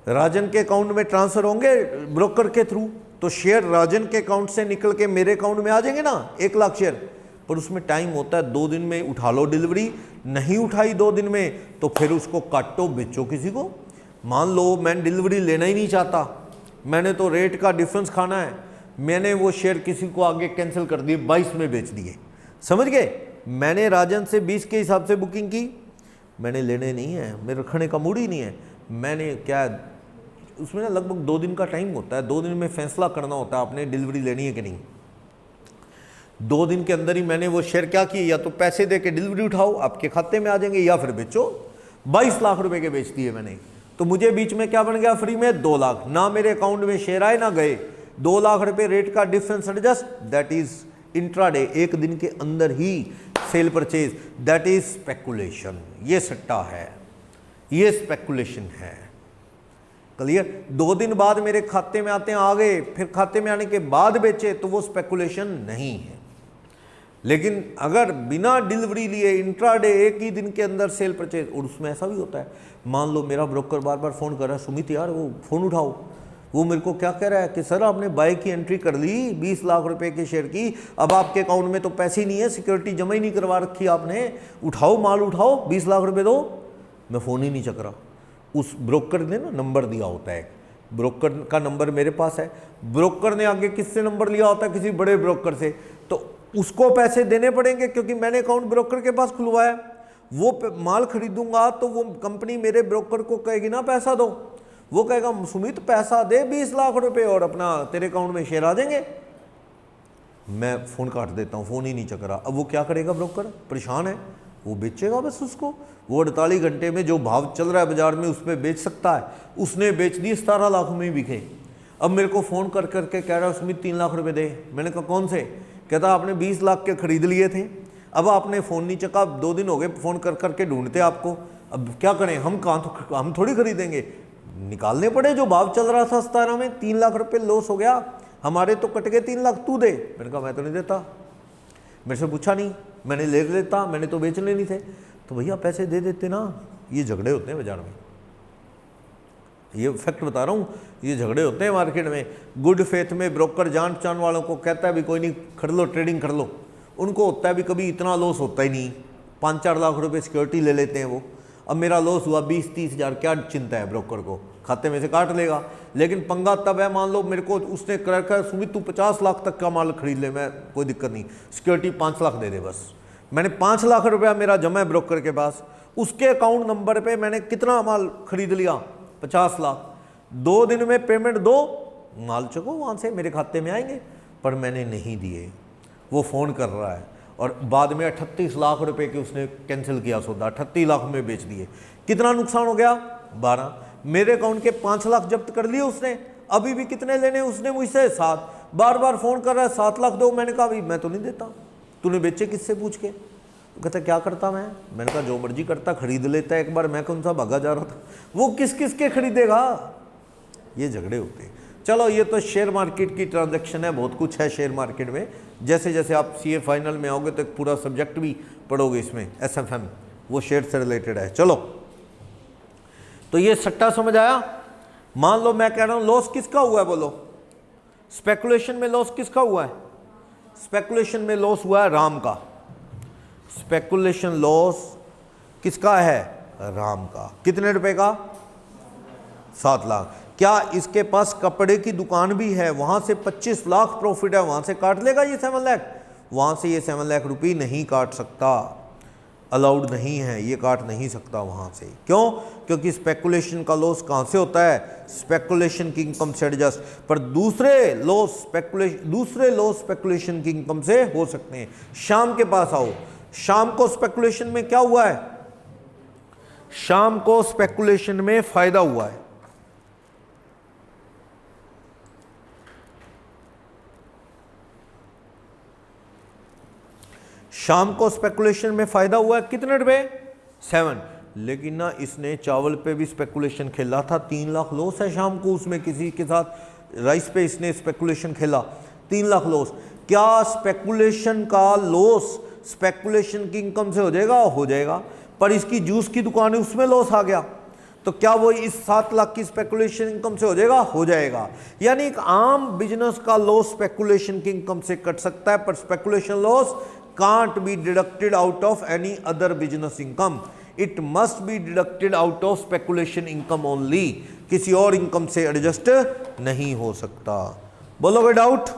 राजन के अकाउंट में ट्रांसफर होंगे ब्रोकर के थ्रू, तो शेयर राजन के अकाउंट से निकल के मेरे अकाउंट में आ जाएंगे ना 1 लाख शेयर। पर उसमें टाइम होता है, 2 दिन में उठा लो डिलीवरी, नहीं उठाई 2 दिन में तो फिर उसको काटो बेचो किसी को। मान लो मैंने डिलीवरी लेना ही नहीं चाहता, मैंने तो रेट का डिफरेंस खाना है, मैंने वो शेयर किसी को आगे कैंसिल कर दिए, 22 में बेच दिए, समझ गए। मैंने राजन से 20 के हिसाब से बुकिंग की, मैंने लेने नहीं है, मेरे रखने का मूड ही नहीं है। मैंने क्या, उसमें ना लगभग 2 दिन का टाइम होता है, 2 दिन में फैसला करना होता है आपने डिलीवरी लेनी है कि नहीं। 2 दिन के अंदर ही मैंने वो शेयर क्या किए, या तो पैसे दे के डिलीवरी उठाओ आपके खाते में आ जाएंगे, या फिर बेचो। 22 लाख रुपए के बेच दिए मैंने। तो मुझे बीच में क्या बन गया फ्री में, 2 लाख। ना मेरे अकाउंट में शेयर आए ना गए, 2 लाख रुपए रेट का difference adjust, that is intraday, एक दिन के अंदर ही sale purchase, that is speculation. ये सट्टा है, ये स्पेकुलेशन है। क्लियर। 2 दिन बाद मेरे खाते में आते हैं, आ गए, फिर खाते में आने के बाद बेचे, तो वो स्पेकुलेशन नहीं है। लेकिन अगर बिना डिलीवरी लिए इंट्राडे एक ही दिन के अंदर सेल परचेज, और उसमें ऐसा भी होता है, मान लो मेरा ब्रोकर बार बार फ़ोन कर रहा है, सुमित यार वो फ़ोन उठाओ, वो मेरे को क्या कह रहा है कि सर आपने बाय की एंट्री कर ली 20 लाख रुपए के शेयर की, अब आपके अकाउंट में तो पैसे ही नहीं है, सिक्योरिटी जमा ही नहीं करवा रखी आपने, उठाओ माल उठाओ, 20 लाख रुपए दो। मैं फ़ोन ही नहीं चक रहा। उस ब्रोकर ने ना नंबर दिया होता है, ब्रोकर का नंबर मेरे पास है, ब्रोकर ने आगे किससे नंबर लिया होता है, किसी बड़े ब्रोकर से, तो उसको पैसे देने पड़ेंगे क्योंकि मैंने अकाउंट ब्रोकर के पास खुलवाया। वो माल खरीदूंगा तो वो कंपनी मेरे ब्रोकर को कहेगी ना पैसा दो, वो कहेगा सुमित पैसा दे 20 लाख रुपए और अपना तेरे अकाउंट में शेयर आ जाएंगे। मैं फ़ोन काट देता हूँ, फ़ोन ही नहीं चक रहा। अब वो क्या करेगा, ब्रोकर परेशान है, वो बेचेगा बस उसको। वो 48 घंटे में जो भाव चल रहा है बाजार में उस पर बेच सकता है, उसने बेच दिए 17 लाख में बिके। अब मेरे को फ़ोन कर करके कह रहा है सुमित 3 लाख रुपए दे। मैंने कहा कौन से, कहता आपने 20 लाख के खरीद लिए थे, अब आपने फ़ोन नहीं चका, 2 दिन हो गए फ़ोन कर करके ढूंढते आपको, अब क्या करें, हम थोड़ी खरीदेंगे, निकालने पड़े जो भाव चल रहा था 17 में। 3 लाख रुपए लॉस हो गया, हमारे तो कट गए 3 लाख, तू दे। मैंने कहा मैं तो नहीं देता, मेरे से पूछा नहीं, मैंने ले लेता, मैंने तो बेचने नहीं थे। तो भैया पैसे दे देते ना। ये झगड़े होते हैं बाजार में, ये फैक्ट बता रहा हूँ, ये झगड़े होते हैं मार्केट में। गुड फेथ में ब्रोकर जान पहचान वालों को कहता है भी कोई नहीं कर लो, ट्रेडिंग कर लो, उनको होता है भी कभी इतना लॉस होता ही नहीं, 5-4 लाख रुपए सिक्योरिटी ले लेते हैं वो। अब मेरा लॉस हुआ 20-30 हज़ार, क्या चिंता है ब्रोकर को, खाते में से काट लेगा। लेकिन पंगा तब है, मान लो मेरे को उसने कर सुमित तू 50 लाख तक का माल खरीद ले, मैं कोई दिक्कत नहीं, सिक्योरिटी 5 लाख दे दे बस। मैंने 5 लाख रुपया मेरा जमा है ब्रोकर के पास, उसके अकाउंट नंबर पे मैंने कितना माल खरीद लिया, 50 लाख। 2 दिन में पेमेंट दो, माल चको वहाँ से मेरे खाते में आएंगे, पर मैंने नहीं दिए। वो फ़ोन कर रहा है और बाद में 38 लाख रुपए के उसने कैंसिल किया सौदा, 38 लाख में बेच दिए। कितना नुकसान हो गया, 12। मेरे अकाउंट के 5 लाख जब्त कर लिए उसने, अभी भी कितने लेने उसने मुझसे, 7। बार बार फ़ोन कर रहा है 7 लाख दो। मैंने कहा भाई मैं तो नहीं देता, तूने बेचे किससे पूछ के। कहता क्या करता मैंने कहा जो मर्जी करता, खरीद लेता एक बार, मैं कौन सा भागा जा रहा था, वो किस किस के खरीदेगा। ये झगड़े होते हैं। चलो ये तो शेयर मार्केट की ट्रांजैक्शन है, बहुत कुछ है शेयर मार्केट में। जैसे जैसे आप सीए फाइनल में आओगे तो एक पूरा सब्जेक्ट भी पढ़ोगे इसमें, एसएफएम, वो शेयर से रिलेटेड है। चलो तो ये सट्टा समझ आया। मान लो मैं कह रहा हूं लॉस किसका हुआ है, बोलो स्पेकुलेशन में लॉस किसका हुआ है। स्पेकुलेशन में लॉस हुआ है राम का। स्पेकुलेशन लॉस किसका है, राम का। कितने रुपए का, 7 लाख। क्या इसके पास कपड़े की दुकान भी है, वहां से 25 लाख प्रॉफिट है, वहां से काट लेगा ये 7 लाख। वहां से ये 7 लाख रुपये नहीं काट सकता, अलाउड नहीं है, ये काट नहीं सकता वहां से। क्यों, क्योंकि स्पेकुलेशन का लॉस कहां से होता है, स्पेकुलेशन की इनकम से एडजस्ट। पर दूसरे लॉस स्पेकुलेशन की इनकम से हो सकते हैं। शाम के पास आओ, शाम को स्पेकुलेशन में क्या हुआ है, शाम को स्पेकुलेशन में फायदा हुआ है। शाम को स्पेकुलेशन में फायदा हुआ है, कितने रुपए, 7। लेकिन ना इसने चावल पे भी स्पेकुलेशन खेला था, 3 लाख लॉस है शाम को उसमें, किसी के साथ राइस पे इसने स्पेकुलेशन खेला, 3 लाख लॉस। क्या स्पेकुलेशन का लॉस स्पेकुलेशन की इनकम से हो जाएगा, हो जाएगा। पर इसकी जूस की दुकान है उसमें लॉस आ गया, तो क्या वो इस 7 लाख की स्पेकुलेशन इनकम से हो जाएगा, हो जाएगा। यानी एक आम बिजनेस का लॉस स्पेकुलेशन की इनकम से कट सकता है, पर speculation loss can't be deducted out of any other business income. It must be deducted out of speculation income only. किसी और इनकम से एडजस्ट नहीं हो सकता। बोलो कोई डाउट।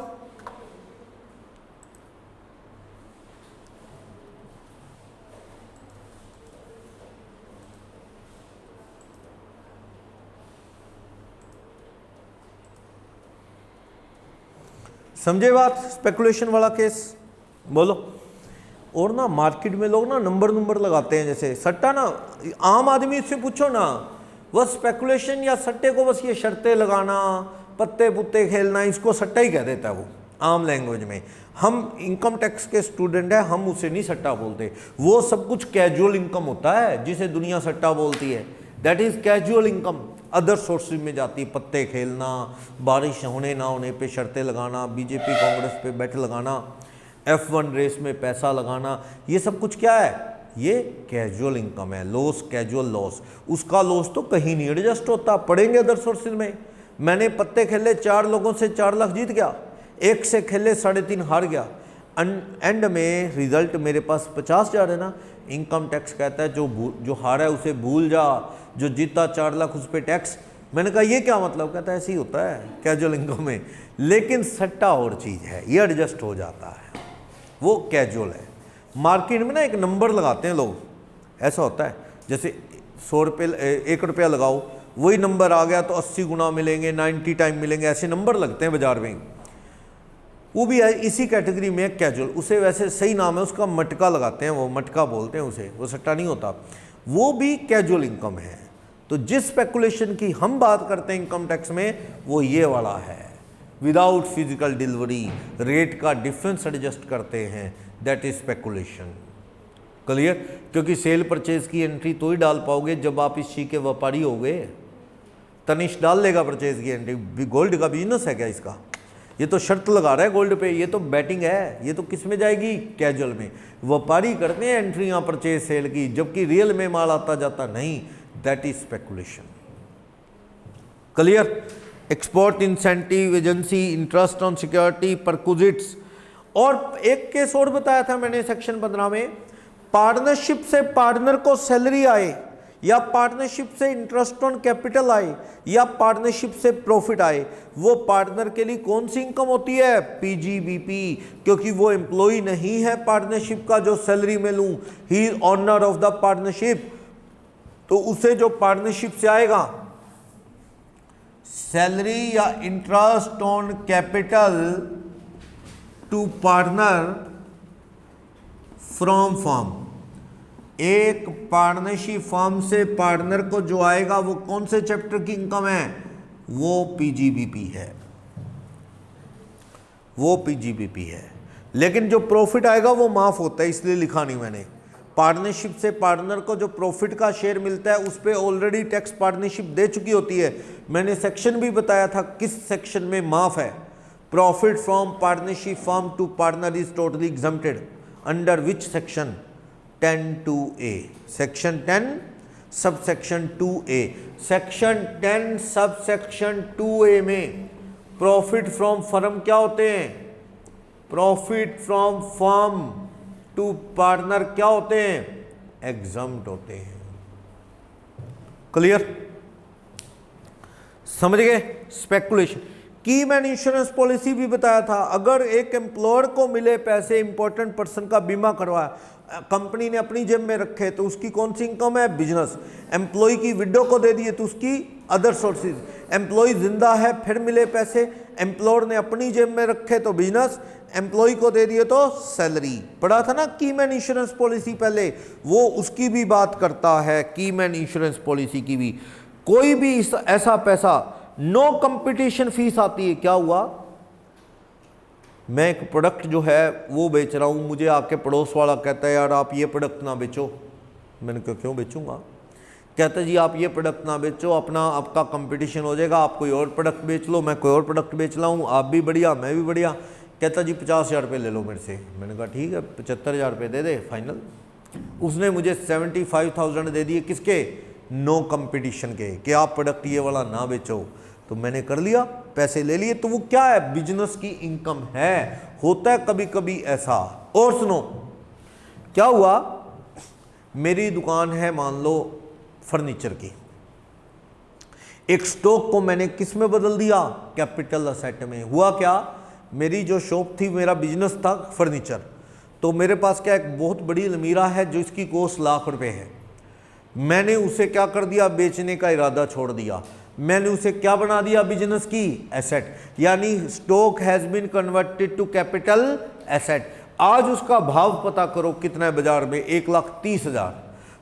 समझे बात, स्पेकुलेशन वाला केस। बोलो। और ना मार्केट में लोग ना नंबर लगाते हैं, जैसे सट्टा ना, आम आदमी से पूछो ना, बस स्पेकुलेशन या सट्टे को बस ये शर्तें लगाना, पत्ते पुत्ते खेलना, इसको सट्टा ही कह देता है वो आम लैंग्वेज में। हम इनकम टैक्स के स्टूडेंट हैं, हम उसे नहीं सट्टा बोलते, वो सब कुछ कैजुअल इनकम होता है जिसे दुनिया सट्टा बोलती है, that is casual income. Other sources में जाती है, पत्ते खेलना, बारिश होने ना होने पे शर्तें लगाना, बीजेपी कांग्रेस पे बेट लगाना, F1 रेस में पैसा लगाना, ये सब कुछ क्या है, ये कैजुअल इनकम है। लॉस, कैजुअल लॉस, उसका लॉस तो कहीं नहीं एडजस्ट होता, पढ़ेंगे अदर सोर्सेज में। मैंने पत्ते खेले, 4 लोगों से 4 लाख जीत गया, एक से खेले 3.5 हार गया, एंड में रिजल्ट मेरे पास 50,000 है ना। इनकम टैक्स कहता है जो हारा है उसे भूल जा, जो जीता 4 लाख उस पर टैक्स। मैंने कहा ये क्या मतलब, कहता है ऐसे ही होता है कैजुअल इनकम में, लेकिन सट्टा और चीज़ है, ये एडजस्ट हो जाता है, वो कैजुअल है। मार्केट में ना एक नंबर लगाते हैं लोग, ऐसा होता है जैसे 100 रुपये 1 रुपया लगाओ, वही नंबर आ गया तो 80 गुना मिलेंगे, 90 टाइम मिलेंगे, ऐसे नंबर लगते हैं बाजार में। वो भी है इसी कैटेगरी में कैजुअल, उसे वैसे सही नाम है उसका, मटका लगाते हैं, वो मटका बोलते हैं उसे, वो सट्टा नहीं होता, वो भी कैजुअल इनकम है। तो जिस स्पेकुलेशन की हम बात करते हैं इनकम टैक्स में, वो ये वाला है, विदाउट फिजिकल डिलीवरी, रेट का डिफरेंस एडजस्ट करते हैं, दैट इज स्पेकुलेशन। क्लियर? क्योंकि सेल परचेज की एंट्री तो ही डाल पाओगे जब आप इस चीज के व्यापारी हो गए। तनिष्क डाल लेगा परचेज की एंट्री, गोल्ड का बिजनेस है क्या इसका, ये तो शर्त लगा रहा है गोल्ड पे, ये तो बैटिंग है, ये तो किस में जाएगी, कैजुअल में। व्यापारी करते हैं एंट्रियां परचेज सेल की, जबकि रियल में माल आता जाता नहीं, that is speculation. Clear? Export incentive agency, interest on security, perquisites. और एक केस और बताया था मैंने सेक्शन 15 में, पार्टनरशिप से पार्टनर को सैलरी आए, या पार्टनरशिप से इंटरेस्ट ऑन कैपिटल आए, या पार्टनरशिप से प्रॉफिट आए, वो पार्टनर के लिए कौन सी इनकम होती है, पीजीबीपी, क्योंकि वो एम्प्लॉय नहीं है पार्टनरशिप का जो सैलरी में लूं, he is owner of the partnership. तो उसे जो पार्टनरशिप से आएगा सैलरी या interest on capital to partner from firm, एक पार्टनरशिप फर्म से पार्टनर को जो आएगा वो कौन से चैप्टर की इनकम है, वो पीजीबीपी है, वो पीजीबीपी है। लेकिन जो प्रॉफिट आएगा वो माफ होता है, इसलिए लिखा नहीं मैंने। पार्टनरशिप से पार्टनर को जो प्रॉफिट का शेयर मिलता है उस पर ऑलरेडी टैक्स पार्टनरशिप दे चुकी होती है। मैंने सेक्शन भी बताया था किस सेक्शन में माफ है। Profit from partnership firm to partner is totally exempted under which section, 10(2)(a), section 10 sub section 2A। Section 10 sub section 2A में प्रॉफिट फ्रॉम फर्म क्या होते हैं, profit from firm to partner क्या होते हैं, एग्जम्प्ट होते हैं। क्लियर? समझ गए? स्पेकुलेशन की मैंने इंश्योरेंस पॉलिसी भी बताया था, अगर एक एम्प्लॉयर को मिले पैसे, इंपॉर्टेंट पर्सन का बीमा करवाया, कंपनी ने अपनी जेब में रखे तो उसकी कौन सी इनकम है, बिजनेस। एम्प्लॉय की विडो को दे दिए तो उसकी अदर सोर्सेज। एम्प्लॉय जिंदा है फिर मिले पैसे, एम्प्लॉयर ने अपनी जेब में रखे तो बिजनेस, एम्प्लॉय को दे दिए तो सैलरी। पढ़ा था ना कीमैन इंश्योरेंस पॉलिसी पहले, वो उसकी भी बात करता है, कीमैन इंश्योरेंस पॉलिसी की भी। कोई भी ऐसा पैसा, नो कंपटीशन फीस आती है, क्या हुआ, मैं एक प्रोडक्ट जो है वो बेच रहा हूँ, मुझे आके पड़ोस वाला कहता है यार आप ये प्रोडक्ट ना बेचो। मैंने कहा क्यों बेचूंगा, कहता है जी आप ये प्रोडक्ट ना बेचो, अपना आपका कंपटीशन हो जाएगा, आप कोई और प्रोडक्ट बेच लो, मैं कोई और प्रोडक्ट बेच रहा हूँ, आप भी बढ़िया मैं भी बढ़िया। कहता जी 50,000 रुपये ले लो मेरे से। मैंने कहा ठीक है 75,000 रुपये दे दे फाइनल। उसने मुझे 75,000 दे दिए, किसके, नो कंपटीशन के, कि आप प्रोडक्ट ये वाला ना बेचो। तो मैंने कर लिया, पैसे ले लिए, तो वो क्या है, बिजनेस की इनकम है। होता है कभी कभी ऐसा। और सुनो क्या हुआ, मेरी दुकान है मान लो फर्नीचर की, एक स्टॉक को मैंने किस में बदल दिया, कैपिटल असेट में। हुआ क्या, मेरी जो शॉप थी, मेरा बिजनेस था फर्नीचर, तो मेरे पास क्या एक बहुत बड़ी अलमीरा है जो इसकी कॉस्ट लाख रुपए है। मैंने उसे क्या कर दिया, बेचने का इरादा छोड़ दिया। मैंने उसे क्या बना दिया, बिजनेस की एसेट, यानी stock has been converted to capital asset. आज उसका भाव पता करो कितना है बाजार में, 1,30,000।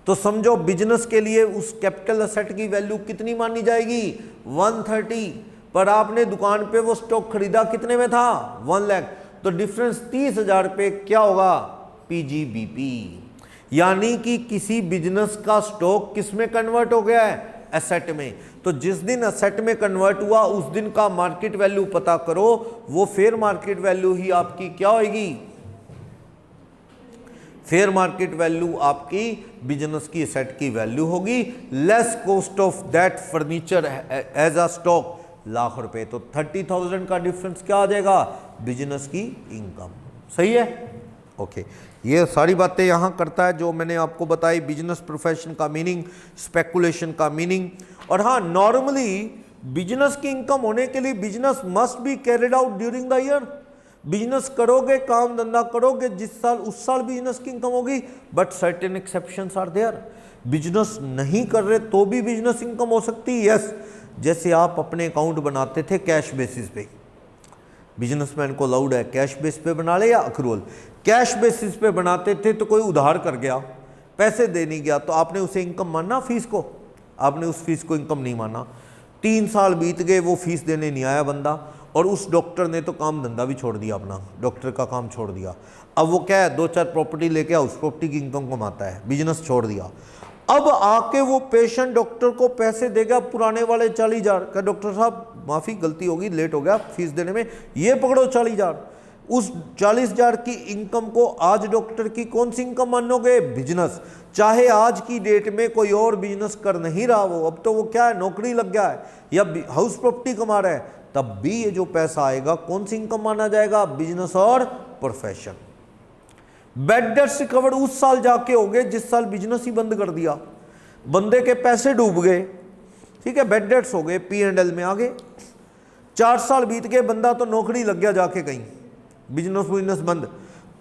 तो समझो बिजनेस के लिए उस कैपिटल असेट की वैल्यू कितनी मानी जाएगी, 130। पर आपने दुकान पे वो स्टॉक खरीदा कितने में था, 1 लाख। तो डिफरेंस 30,000 पे क्या होगा, पीजीबीपी। यानी कि किसी बिजनेस का स्टॉक किस में कन्वर्ट हो गया है, एसेट में। तो जिस दिन एसेट में कन्वर्ट हुआ उस दिन का मार्केट वैल्यू पता करो, वो फेयर मार्केट वैल्यू ही आपकी क्या होगी, फेयर मार्केट वैल्यू आपकी बिजनेस की एसेट की वैल्यू होगी, less cost of that furniture as a stock, lakh रुपए। तो 30,000 का डिफरेंस क्या आ जाएगा, बिजनेस की इनकम। सही है, ओके। ये सारी बातें यहां करता है जो मैंने आपको बताई, बिजनेस प्रोफेशन का मीनिंग, स्पेकुलेशन का मीनिंग। और हाँ, नॉर्मली बिजनेस की इनकम होने के लिए business must be carried out during the year. Business करोगे, काम धंधा करोगे, जिस साल उस साल बिजनेस की इनकम होगी। But certain exceptions are there. Business नहीं कर रहे तो भी बिजनेस इनकम हो सकती है, यस। जैसे आप अपने अकाउंट बनाते थे कैश बेसिस पे, बिजनेसमैन को अलाउड है कैश बेस पे बना ले या अक्रूवल। कैश बेसिस पे बनाते थे तो कोई उधार कर गया, पैसे दे नहीं गया, तो आपने उसे इनकम माना, फीस को? आपने उस फीस को इनकम नहीं माना। 3 साल बीत गए, वो फीस देने नहीं आया बंदा, और उस डॉक्टर ने तो काम धंधा भी छोड़ दिया, अपना डॉक्टर का काम छोड़ दिया। अब वो क्या है, 2-4 प्रॉपर्टी लेके उस प्रॉपर्टी की इनकम कमाता है, बिजनेस छोड़ दिया। अब आके वो पेशेंट डॉक्टर को पैसे देगा पुराने वाले 40,000 का, डॉक्टर साहब माफी, गलती होगी, लेट हो गया फीस देने में, ये पकड़ो 40,000। उस 40,000 की इनकम को आज डॉक्टर की कौन सी इनकम मानोगे, बिजनेस। चाहे आज की डेट में कोई और बिजनेस कर नहीं रहा, वो अब तो वो क्या है, नौकरी लग गया है या हाउस प्रॉपर्टी कमा रहा है, तब भी ये जो पैसा आएगा कौन सी इनकम माना जाएगा, बिजनेस और प्रोफेशन। बेड डेट्स रिकवर्ड उस साल जाके हो गए जिस साल बिजनेस ही बंद कर दिया, बंदे के पैसे डूब गए, ठीक है, बेड डेट्स हो गए, P&L में आ गए। 4 साल बीत गए, बंदा तो नौकरी लग गया जाके कहीं, बिजनेस बंद,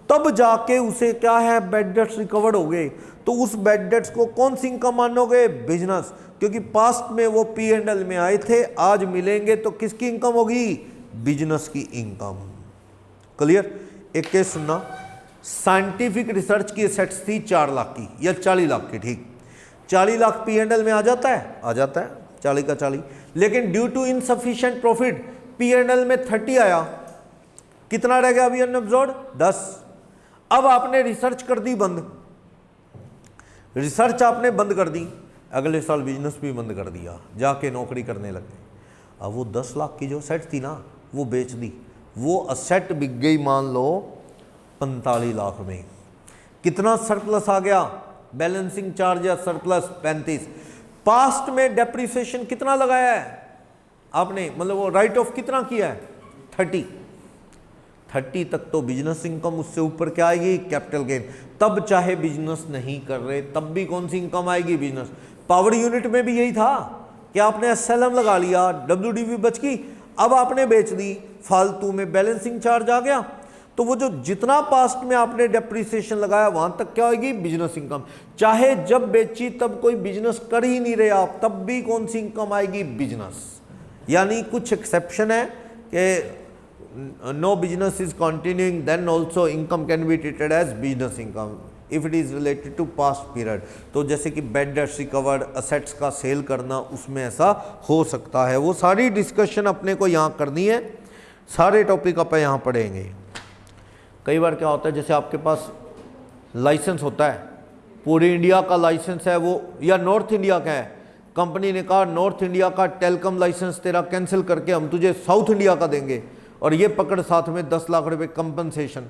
तब जाके उसे क्या है, बेड डेट्स रिकवर्ड हो गए। तो उस बेड डेट्स को कौन सी इनकम मानोगे, बिजनेस, क्योंकि पास्ट में वो P&L में आए थे, आज मिलेंगे तो किसकी इनकम होगी, बिजनेस की इनकम। क्लियर। एक केस सुनना, साइंटिफिक रिसर्च की एसेट्स थी 4 लाख की या 40 लाख की, ठीक, 40 लाख P&L में आ जाता है, आ जाता है 40 का 40, लेकिन due to insufficient profit P&L में 30 आया, कितना रह गया अभी अनअब्जॉर्ब्ड, 10। अब आपने रिसर्च कर दी बंद, रिसर्च आपने बंद कर दी, अगले साल बिजनेस भी बंद कर दिया, जाके नौकरी करने लग गए। अब वो 10 लाख की जो असेट थी ना, वो बेच दी, वो असेट बिक गई मान लो 45 लाख में। कितना सरप्लस आ गया, बैलेंसिंग चार्ज या सरप्लस 35। पास्ट में डेप्रिसिएशन कितना लगाया है आपने, मतलब वो राइट ऑफ कितना किया है, 30 तक तो बिजनेस इनकम, उससे ऊपर क्या आएगी, कैपिटल गेन। तब चाहे बिजनेस नहीं कर रहे तब भी कौन सी इनकम आएगी, बिजनेस। पावर यूनिट में भी यही था कि आपने SLM लगा लिया, WDV बच गई, अब आपने बेच दी, फालतू में बैलेंसिंग चार्ज आ गया, तो वो जो जितना पास्ट में आपने डेप्रिसिएशन लगाया वहां तक क्या होगी, बिजनेस इनकम। चाहे जब बेची तब कोई बिजनेस कर ही नहीं रहे आप, तब भी कौन सी इनकम आएगी, बिजनेस। यानी कुछ एक्सेप्शन है कि no business is continuing, then also income can be treated as business income if it is related to past period। तो जैसे कि बेड डेट्स रिकवर्ड, असेट्स का सेल करना, उसमें ऐसा हो सकता है। वो सारी डिस्कशन अपने को यहाँ करनी है, सारे टॉपिक आप यहाँ पढ़ेंगे। कई बार क्या होता है, जैसे आपके पास लाइसेंस होता है, पूरे इंडिया का लाइसेंस है वो, या नॉर्थ इंडिया का है, कंपनी ने कहा नॉर्थ इंडिया का टेलीकॉम लाइसेंस तेरा कैंसिल करके हम तुझे साउथ इंडिया का देंगे, और ये पकड़ साथ में 10 लाख रुपए कंपनसेशन।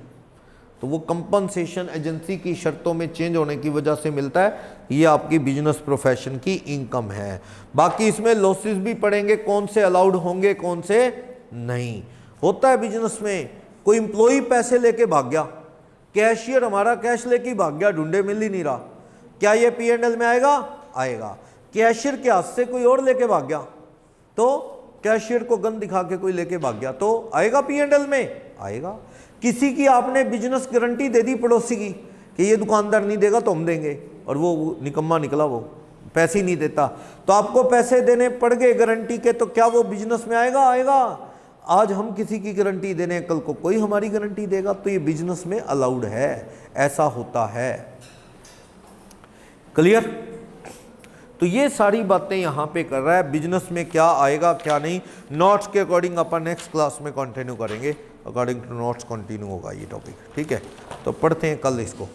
तो वो कंपनसेशन एजेंसी की शर्तों में चेंज होने की वजह से मिलता है, ये आपकी बिजनेस प्रोफेशन की इनकम है। बाकी इसमें लॉसेस भी पड़ेंगे, कौन से अलाउड होंगे कौन से नहीं। होता है बिजनेस में, कोई एम्प्लॉई पैसे लेके भाग गया, कैशियर हमारा कैश लेके भाग गया, ढूंढे मिल ही नहीं रहा, क्या ये P&L में आएगा, आएगा। कैशियर के हाथ से कोई और लेके भाग गया, तो कैशियर को गन दिखा के कोई लेके भाग गया, तो आएगा P&L में, आएगा। किसी की आपने बिजनेस गारंटी दे दी पड़ोसी की कि ये दुकानदार नहीं देगा तो हम देंगे, और वो निकम्मा निकला, वो पैसे ही नहीं देता, तो आपको पैसे देने पड़ गए गारंटी के, तो क्या वो बिजनेस में आएगा, आएगा। आज हम किसी की गारंटी दे रहे हैं, कल को कोई हमारी गारंटी देगा, तो ये बिजनेस में अलाउड है, ऐसा होता है। क्लियर? तो ये सारी बातें यहाँ पे कर रहा है, बिजनेस में क्या आएगा क्या नहीं, नोट्स के अकॉर्डिंग अपन नेक्स्ट क्लास में कंटिन्यू करेंगे, अकॉर्डिंग टू नोट्स कंटिन्यू होगा ये टॉपिक, ठीक है। तो पढ़ते हैं कल इसको।